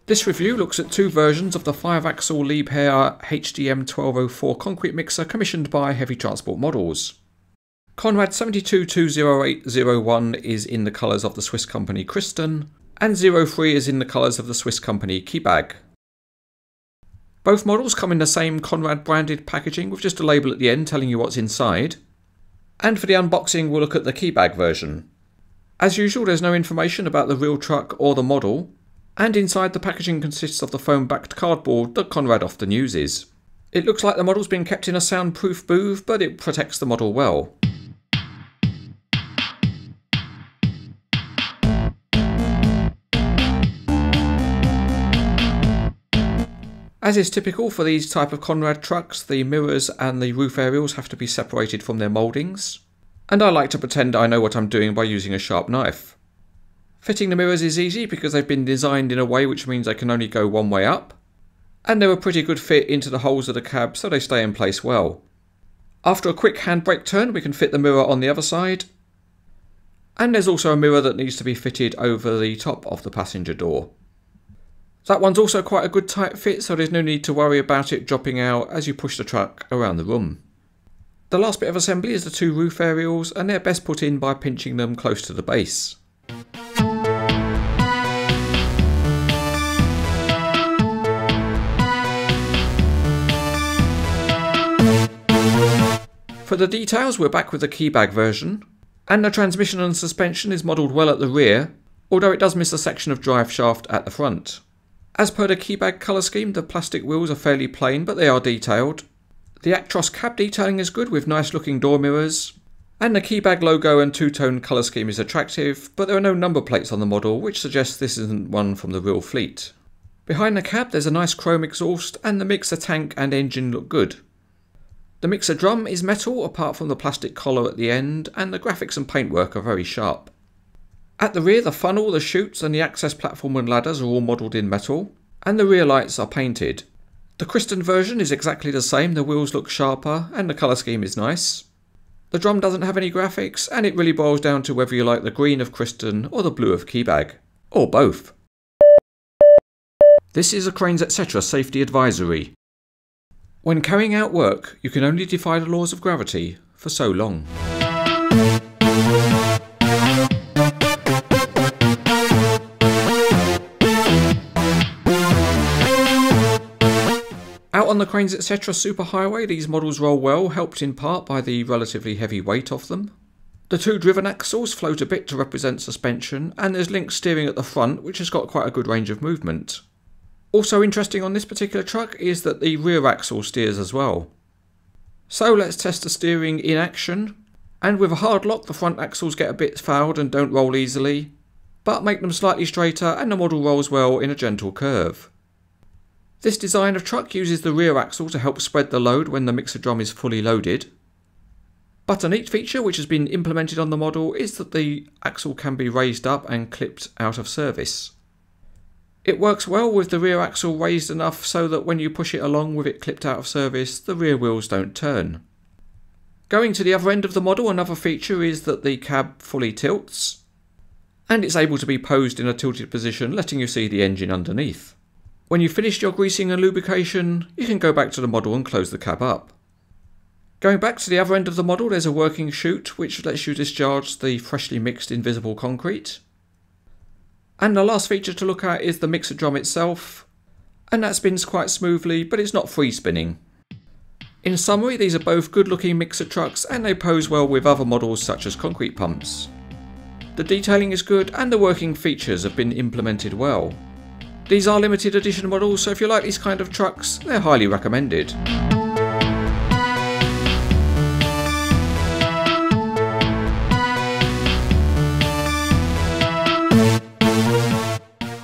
This review looks at two versions of the 5-axle Liebherr HTM 1204 concrete mixer commissioned by Heavy Transport Models. Conrad 7220801 is in the colours of the Swiss company Christen, and 03 is in the colours of the Swiss company Kibag. Both models come in the same Conrad branded packaging with just a label at the end telling you what's inside. And for the unboxing we'll look at the Kibag version. As usual, there's no information about the real truck or the model, and inside the packaging consists of the foam-backed cardboard that Conrad often uses. It looks like the model's been kept in a soundproof booth, but it protects the model well. As is typical for these type of Conrad trucks, the mirrors and the roof aerials have to be separated from their mouldings, and I like to pretend I know what I'm doing by using a sharp knife. Fitting the mirrors is easy because they've been designed in a way which means they can only go one way up, and they're a pretty good fit into the holes of the cab so they stay in place well. After a quick handbrake turn we can fit the mirror on the other side, and there's also a mirror that needs to be fitted over the top of the passenger door. That one's also quite a good tight fit, so there's no need to worry about it dropping out as you push the truck around the room. The last bit of assembly is the two roof aerials, and they're best put in by pinching them close to the base. For the details we're back with the Kibag version, and the transmission and suspension is modelled well at the rear, although it does miss a section of drive shaft at the front. As per the Kibag colour scheme, the plastic wheels are fairly plain, but they are detailed. The Actros cab detailing is good with nice looking door mirrors, and the Kibag logo and two-tone colour scheme is attractive, but there are no number plates on the model, which suggests this isn't one from the real fleet. Behind the cab there's a nice chrome exhaust, and the mixer tank and engine look good. The mixer drum is metal apart from the plastic collar at the end, and the graphics and paintwork are very sharp. At the rear, the funnel, the chutes and the access platform and ladders are all modelled in metal, and the rear lights are painted. The Christen version is exactly the same, the wheels look sharper and the colour scheme is nice. The drum doesn't have any graphics, and it really boils down to whether you like the green of Christen or the blue of Kibag. Or both. This is a CranesEtcTV safety advisory. When carrying out work, you can only defy the laws of gravity for so long. Out on the CranesEtcTV superhighway, these models roll well, helped in part by the relatively heavy weight of them. The two driven axles float a bit to represent suspension, and there's linked steering at the front, which has got quite a good range of movement. Also interesting on this particular truck is that the rear axle steers as well. So let's test the steering in action, and with a hard lock the front axles get a bit fouled and don't roll easily, but make them slightly straighter and the model rolls well in a gentle curve. This design of truck uses the rear axle to help spread the load when the mixer drum is fully loaded. But a neat feature which has been implemented on the model is that the axle can be raised up and clipped out of service. It works well with the rear axle raised enough so that when you push it along with it clipped out of service, the rear wheels don't turn. Going to the other end of the model, another feature is that the cab fully tilts, and it's able to be posed in a tilted position, letting you see the engine underneath. When you've finished your greasing and lubrication, you can go back to the model and close the cab up. Going back to the other end of the model, there's a working chute which lets you discharge the freshly mixed invisible concrete. And the last feature to look at is the mixer drum itself, and that spins quite smoothly, but it's not free spinning. In summary, these are both good looking mixer trucks and they pose well with other models such as concrete pumps. The detailing is good and the working features have been implemented well. These are limited edition models, so if you like these kind of trucks, they're highly recommended.